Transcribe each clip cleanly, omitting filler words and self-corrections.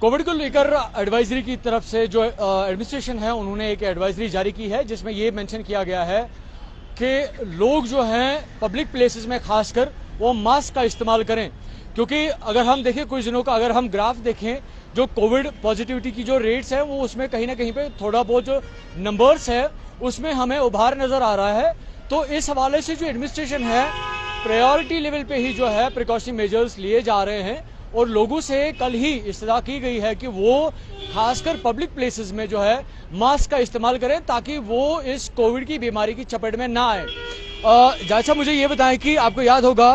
Covid को लेकर advisory की तरफ से जो एडमिनिस्ट्रेशन है उन्होंने एक एडवाइजरी जारी की है जिसमें ये मेंशन किया गया है कि लोग जो हैं पब्लिक प्लेसेस में खासकर वो मास्क का इस्तेमाल करें, क्योंकि अगर हम देखें कुछ दिनों का अगर हम ग्राफ देखें जो कोविड पॉजिटिविटी की जो रेट्स है वो उसमें कहीं ना कहीं पे थोड़ा बहुत जो नंबर्स है उसमें हमें उभार नजर आ रहा है। तो इस हवाले से जो एडमिनिस्ट्रेशन है प्रायोरिटी लेवल पे ही जो है प्रिकॉशनरी मेजर्स लिए जा रहे हैं और लोगों से कल ही इस्तदा की गई है कि वो खासकर पब्लिक प्लेसेस में जो है मास्क का इस्तेमाल करें ताकि वो इस कोविड की बीमारी की चपेट में ना आए। जाहिद साहब मुझे ये बताएं कि आपको याद होगा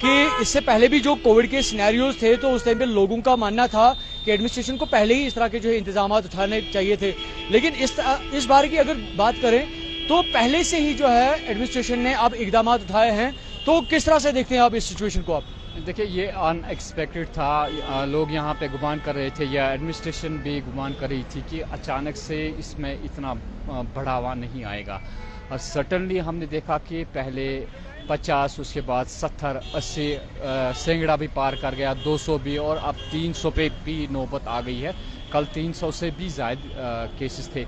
कि इससे पहले भी जो कोविड के सिनेरियोज थे तो उस टाइम पे लोगों का मानना था कि एडमिनिस्ट्रेशन को पहले ही इस तरह के जो है इंतजाम उठाने चाहिए थे, लेकिन इस बार की अगर बात करें तो पहले से ही जो है एडमिनिस्ट्रेशन ने अब इकदाम उठाए हैं। तो किस तरह से देखते हैं आप इस सिचुएशन को? आप देखिए ये अनएक्सपेक्टेड था, लोग यहाँ पे गुमान कर रहे थे या एडमिनिस्ट्रेशन भी गुमान कर रही थी कि अचानक से इसमें इतना बढ़ावा नहीं आएगा। और सर्टनली हमने देखा कि पहले 50 उसके बाद 70 80 सेंगड़ा भी पार कर गया, 200 भी, और अब 300 पे भी नौबत आ गई है। कल 300 से भी ज़्यादा केसेस थे।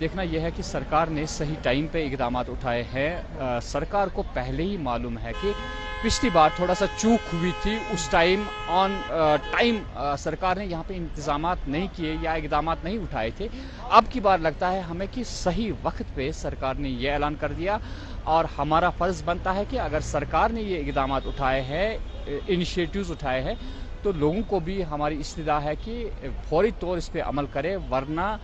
देखना यह है कि सरकार ने सही टाइम पे इकदाम उठाए हैं। सरकार को पहले ही मालूम है कि पिछली बार थोड़ा सा चूक हुई थी, उस टाइम ऑन टाइम सरकार ने यहाँ पे इंतजामात नहीं किए या इकदाम नहीं उठाए थे। अब की बार लगता है हमें कि सही वक्त पे सरकार ने ये ऐलान कर दिया और हमारा फ़र्ज़ बनता है कि अगर सरकार ने ये इकदाम उठाए हैं, इनिशिएटिव्स उठाए हैं, तो लोगों को भी हमारी इस्तदा है कि फौरी तौर इस पे अमल करें, वरना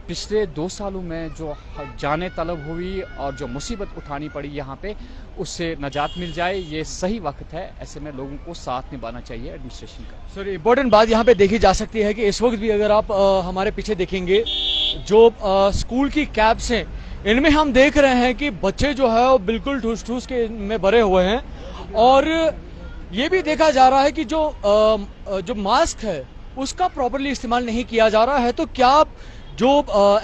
पिछले 2 सालों में जो जाने तलब हुई और जो मुसीबत उठानी पड़ी यहाँ पे उससे नजात मिल जाए। ये सही वक्त है, ऐसे में लोगों को साथ निभाना चाहिए एडमिनिस्ट्रेशन का। सर इम्पोर्टेंट बात यहाँ पे देखी जा सकती है कि इस वक्त भी अगर आप हमारे पीछे देखेंगे जो स्कूल की कैब्स हैं इनमें हम देख रहे हैं कि बच्चे जो है वो बिल्कुल ठूस ठूस के में भरे हुए हैं और ये भी देखा जा रहा है कि जो मास्क है उसका प्रॉपर्ली इस्तेमाल नहीं किया जा रहा है। तो क्या जो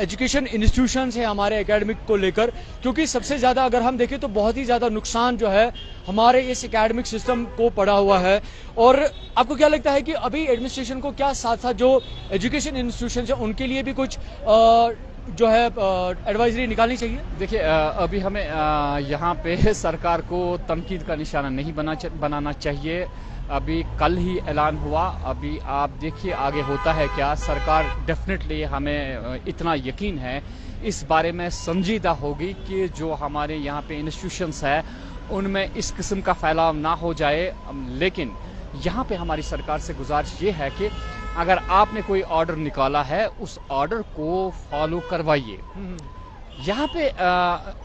एजुकेशन इंस्टीट्यूशंस हैं हमारे एकेडमिक को लेकर, क्योंकि सबसे ज़्यादा अगर हम देखें तो बहुत ही ज़्यादा नुकसान जो है हमारे इस एकेडमिक सिस्टम को पड़ा हुआ है, और आपको क्या लगता है कि अभी एडमिनिस्ट्रेशन को क्या साथ साथ जो एजुकेशन इंस्टीट्यूशंस हैं उनके लिए भी कुछ जो है एडवाइजरी निकालनी चाहिए? देखिए अभी हमें यहाँ पे सरकार को तनकीद का निशाना नहीं बनाना चाहिए। अभी कल ही ऐलान हुआ, अभी आप देखिए आगे होता है क्या। सरकार डेफिनेटली, हमें इतना यकीन है, इस बारे में संजीदा होगी कि जो हमारे यहाँ पे इंस्टीट्यूशंस है उनमें इस किस्म का फैलाव ना हो जाए। लेकिन यहाँ पे हमारी सरकार से गुजारिश ये है कि अगर आपने कोई ऑर्डर निकाला है उस ऑर्डर को फॉलो करवाइए। यहाँ पे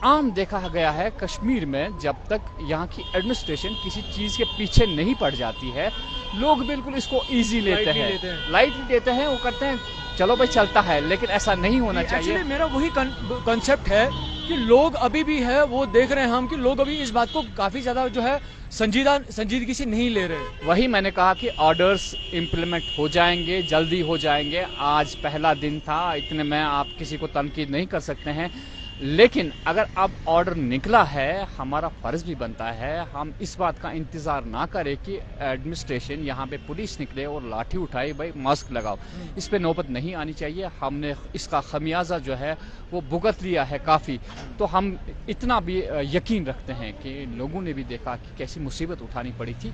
आम देखा गया है कश्मीर में, जब तक यहाँ की एडमिनिस्ट्रेशन किसी चीज़ के पीछे नहीं पड़ जाती है लोग बिल्कुल इसको इजी लेते हैं, लाइटली लेते हैं, वो करते हैं चलो भाई चलता है, लेकिन ऐसा नहीं होना चाहिए। मेरा वही कॉन्सेप्ट है कि लोग अभी भी है वो देख रहे हैं हम कि लोग अभी इस बात को काफ़ी ज़्यादा जो है संजीदगी से नहीं ले रहे। वही मैंने कहा कि ऑर्डर्स इम्प्लीमेंट हो जाएंगे, जल्दी हो जाएंगे। आज पहला दिन था, इतने में आप किसी को तनकीद नहीं कर सकते हैं, लेकिन अगर अब ऑर्डर निकला है हमारा फ़र्ज़ भी बनता है हम इस बात का इंतज़ार ना करें कि एडमिनिस्ट्रेशन यहाँ पे पुलिस निकले और लाठी उठाए भाई मास्क लगाओ। इस पे नौबत नहीं आनी चाहिए। हमने इसका खमियाजा जो है वो भुगत लिया है काफ़ी। तो हम इतना भी यकीन रखते हैं कि लोगों ने भी देखा कि कैसी मुसीबत उठानी पड़ी थी।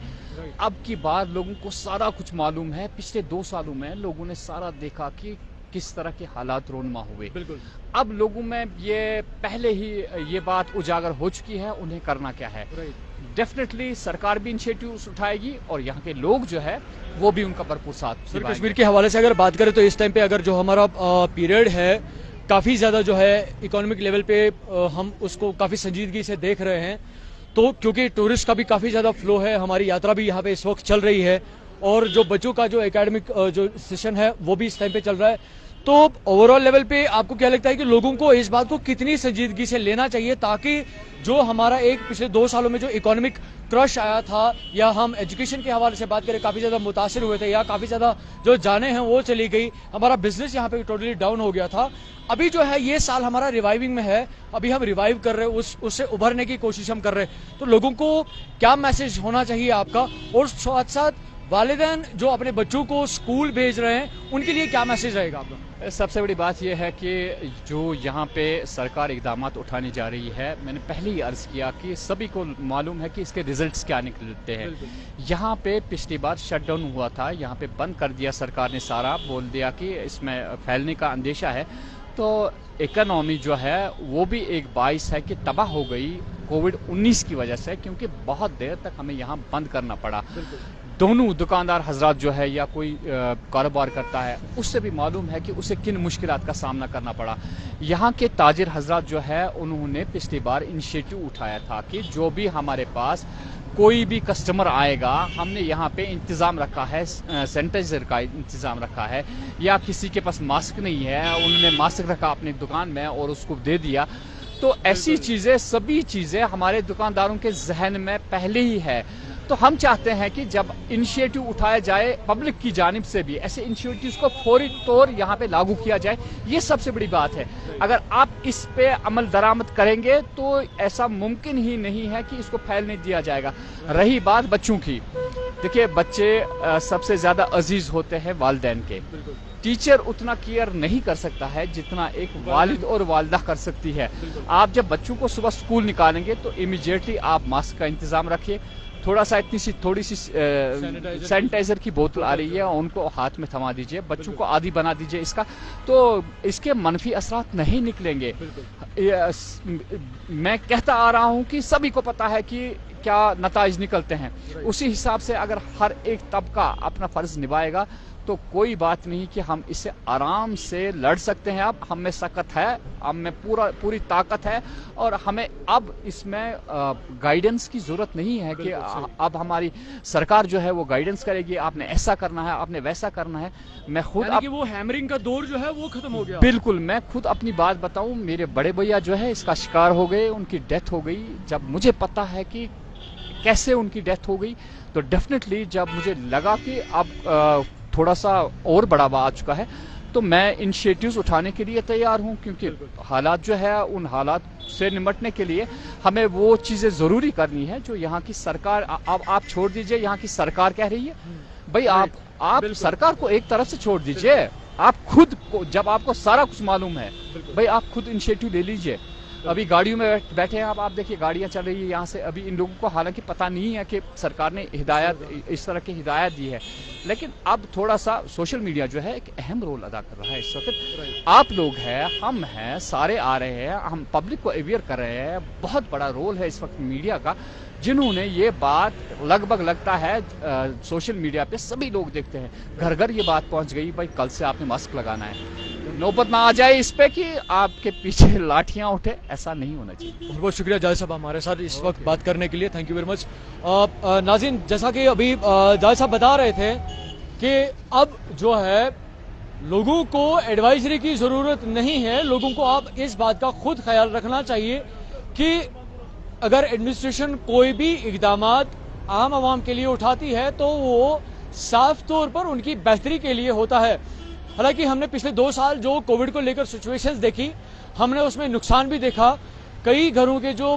अब की बार लोगों को सारा कुछ मालूम है, पिछले 2 सालों में लोगों ने सारा देखा कि किस तरह के हालात रोनमा हुए। बिल्कुल अब लोगों में ये पहले ही ये बात उजागर हो चुकी है, उन्हें करना क्या है। डेफिनेटली सरकार भी इनिशिएटिव्स उठाएगी और यहाँ के लोग जो है वो भी उनका भरपूर साथ। कश्मीर के हवाले से अगर बात करें तो इस टाइम पे अगर जो हमारा पीरियड है काफ़ी ज़्यादा जो है इकोनॉमिक लेवल पे हम उसको काफ़ी संजीदगी से देख रहे हैं। तो क्योंकि टूरिस्ट का भी काफ़ी ज़्यादा फ्लो है, हमारी यात्रा भी यहाँ पे इस वक्त चल रही है और जो बच्चों का जो एकेडमिक जो सेशन है वो भी इस टाइम पे चल रहा है। तो ओवरऑल लेवल पे आपको क्या लगता है कि लोगों को इस बात को कितनी संजीदगी से लेना चाहिए ताकि जो हमारा एक पिछले 2 सालों में जो इकोनॉमिक क्रश आया था या हम एजुकेशन के हवाले से बात करें काफ़ी ज़्यादा मुतासिर हुए थे या काफ़ी ज़्यादा जो जाने हैं वो चली गई, हमारा बिजनेस यहाँ पे टोटली डाउन हो गया था। अभी जो है ये साल हमारा रिवाइविंग में है, अभी हम रिवाइव कर रहे हैं, उससे उभरने की कोशिश हम कर रहे हैं। तो लोगों को क्या मैसेज होना चाहिए आपका, और साथ साथ वालिदैन जो अपने बच्चों को स्कूल भेज रहे हैं उनके लिए क्या मैसेज रहेगा आपका? सबसे बड़ी बात यह है कि जो यहाँ पे सरकार इकदाम उठाने जा रही है, मैंने पहले ही अर्ज़ किया कि सभी को मालूम है कि इसके रिजल्ट्स क्या निकलते हैं। यहाँ पे पिछली बार शटडाउन हुआ था, यहाँ पे बंद कर दिया सरकार ने, सारा बोल दिया कि इसमें फैलने का अंदेशा है। तो इकोनॉमी जो है वो भी एक बाइस है कि तबाह हो गई कोविड-19 की वजह से, क्योंकि बहुत देर तक हमें यहाँ बंद करना पड़ा। दोनों दुकानदार हजरात जो है या कोई कारोबार करता है, उससे भी मालूम है कि उसे किन मुश्किलात का सामना करना पड़ा। यहाँ के ताजिर हजरात जो है उन्होंने पिछली बार इनिशिएटिव उठाया था कि जो भी हमारे पास कोई भी कस्टमर आएगा, हमने यहाँ पे इंतज़ाम रखा है, सैनिटाइजर का इंतज़ाम रखा है, या किसी के पास मास्क नहीं है उन्होंने मास्क रखा अपनी दुकान में और उसको दे दिया। तो ऐसी चीज़ें, सभी चीज़ें हमारे दुकानदारों के जहन में पहले ही है। तो हम चाहते हैं कि जब इनिशिएटिव उठाया जाए पब्लिक की जानिब से भी, ऐसे इनिशिएटिव्स को फौरी तौर यहाँ पे लागू किया जाए। ये सबसे बड़ी बात है। अगर आप इस पे अमल दरामद करेंगे तो ऐसा मुमकिन ही नहीं है कि इसको फैलने दिया जाएगा। रही बात बच्चों की, देखिए बच्चे सबसे ज़्यादा अजीज होते हैं वालिदैन के। टीचर उतना केयर नहीं कर सकता है जितना एक वालिद और वालिदा कर सकती है। आप जब बच्चों को सुबह स्कूल निकालेंगे तो इमीडिएटली आप मास्क का इंतज़ाम रखिए, थोड़ा सा थोड़ी सी सैनिटाइजर की बोतल आ रही है उनको हाथ में थमा दीजिए, बच्चों को आदी बना दीजिए इसका, तो इसके मनफी असरात नहीं निकलेंगे। मैं कहता आ रहा हूँ कि सभी को पता है कि क्या नताइज निकलते हैं। उसी हिसाब से अगर हर एक तबका अपना फर्ज निभाएगा तो कोई बात नहीं कि हम इससे आराम से लड़ सकते हैं। अब हम में सकत है, हम में पूरी ताकत है, और हमें अब इसमें गाइडेंस की ज़रूरत नहीं है कि अब हमारी सरकार जो है वो गाइडेंस करेगी, आपने ऐसा करना है, आपने वैसा करना है। मैं खुद कि वो हैमरिंग का दौर जो है वो खत्म हो गया। बिल्कुल, मैं खुद अपनी बात बताऊं, मेरे बड़े भैया जो है इसका शिकार हो गए, उनकी डेथ हो गई। जब मुझे पता है कि कैसे उनकी डेथ हो गई, तो डेफिनेटली जब मुझे लगा कि अब थोड़ा सा और बढ़ावा आ चुका है, तो मैं इनिशिएटिव्स उठाने के लिए तैयार हूं, क्योंकि हालात जो है उन हालात से निपटने के लिए हमें वो चीज़ें ज़रूरी करनी है जो यहाँ की सरकार, अब आप छोड़ दीजिए यहाँ की सरकार कह रही है। भाई आप सरकार को एक तरफ से छोड़ दीजिए, आप खुद को, जब आपको सारा कुछ मालूम है, भाई आप खुद इनिशिएटिव ले लीजिए। अभी गाड़ियों में बैठे हैं आप देखिए गाड़ियां चल रही है यहाँ से। अभी इन लोगों को हालांकि पता नहीं है कि सरकार ने हिदायत, इस तरह की हिदायत दी है, लेकिन अब थोड़ा सा सोशल मीडिया जो है एक अहम रोल अदा कर रहा है इस वक्त। आप लोग हैं, हम हैं, सारे आ रहे हैं, हम पब्लिक को अवेयर कर रहे हैं। बहुत बड़ा रोल है इस वक्त मीडिया का, जिन्होंने ये बात लगभग लगता है सोशल मीडिया पे सभी लोग देखते हैं, घर घर ये बात पहुंच गई, भाई कल से आपने मास्क लगाना है। नौबत ना आ जाए इस पे कि आपके पीछे लाठियां उठे, ऐसा नहीं होना चाहिए। बहुत बहुत शुक्रिया जाहिद साहब हमारे साथ इस वक्त बात करने के लिए, थैंक यू वेरी मच। नाज़रीन, जैसा कि अभी जाहिद साहब बता रहे थे कि अब जो है लोगों को एडवाइजरी की ज़रूरत नहीं है, लोगों को अब इस बात का खुद ख्याल रखना चाहिए कि अगर एडमिनिस्ट्रेशन कोई भी इकदाम आम आवाम के लिए उठाती है तो वो साफ तौर पर उनकी बेहतरी के लिए होता है। हालांकि हमने पिछले 2 साल जो कोविड को लेकर सिचुएशंस देखी, हमने उसमें नुकसान भी देखा। कई घरों के जो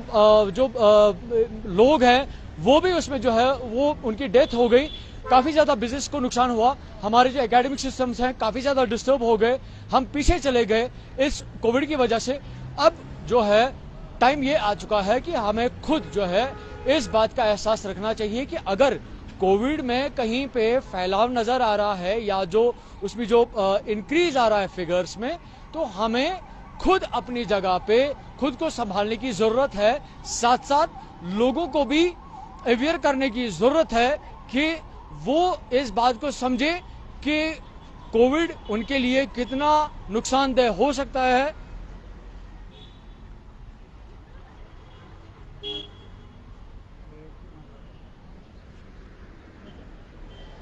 लोग हैं वो भी उसमें जो है वो उनकी डेथ हो गई, काफ़ी ज़्यादा बिजनेस को नुकसान हुआ, हमारे जो एकेडमिक सिस्टम्स हैं काफ़ी ज़्यादा डिस्टर्ब हो गए, हम पीछे चले गए इस कोविड की वजह से। अब जो है टाइम ये आ चुका है कि हमें खुद जो है इस बात का एहसास रखना चाहिए कि अगर कोविड में कहीं पे फैलाव नज़र आ रहा है या जो उसमें जो इंक्रीज आ रहा है फिगर्स में, तो हमें खुद अपनी जगह पे खुद को संभालने की ज़रूरत है। साथ साथ लोगों को भी अवेयर करने की ज़रूरत है कि वो इस बात को समझे कि कोविड उनके लिए कितना नुकसानदेह हो सकता है।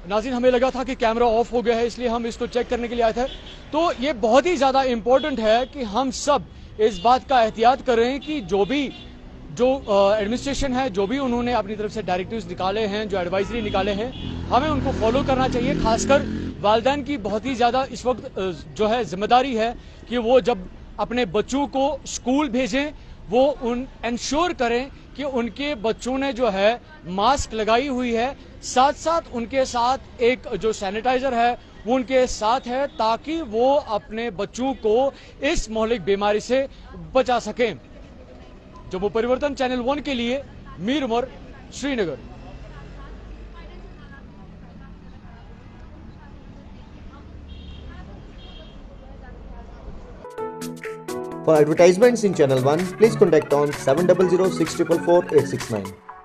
नाज़रीन, हमें लगा था कि कैमरा ऑफ हो गया है, इसलिए हम इसको चेक करने के लिए आए थे। तो ये बहुत ही ज़्यादा इम्पोर्टेंट है कि हम सब इस बात का एहतियात करें कि जो एडमिनिस्ट्रेशन है, जो भी उन्होंने अपनी तरफ से डायरेक्टिव्स निकाले हैं, जो एडवाइजरी निकाले हैं, हमें उनको फॉलो करना चाहिए। खासकर वालिदैन की बहुत ही ज़्यादा इस वक्त जो है जिम्मेदारी है कि वो जब अपने बच्चों को स्कूल भेजें वो इंश्योर करें کہ ان کے بچوں نے جو ہے ماسک لگائی ہوئی ہے, ساتھ ساتھ ان کے ساتھ ایک جو سینیٹائزر ہے وہ ان کے ساتھ ہے تاکہ وہ اپنے بچوں کو اس مہلک بیماری سے بچا سکیں. جموں پریورتن چینل 1 کے لیے میر عمر, سری Nagar. For advertisements in Channel 1, please contact on 700 644 869.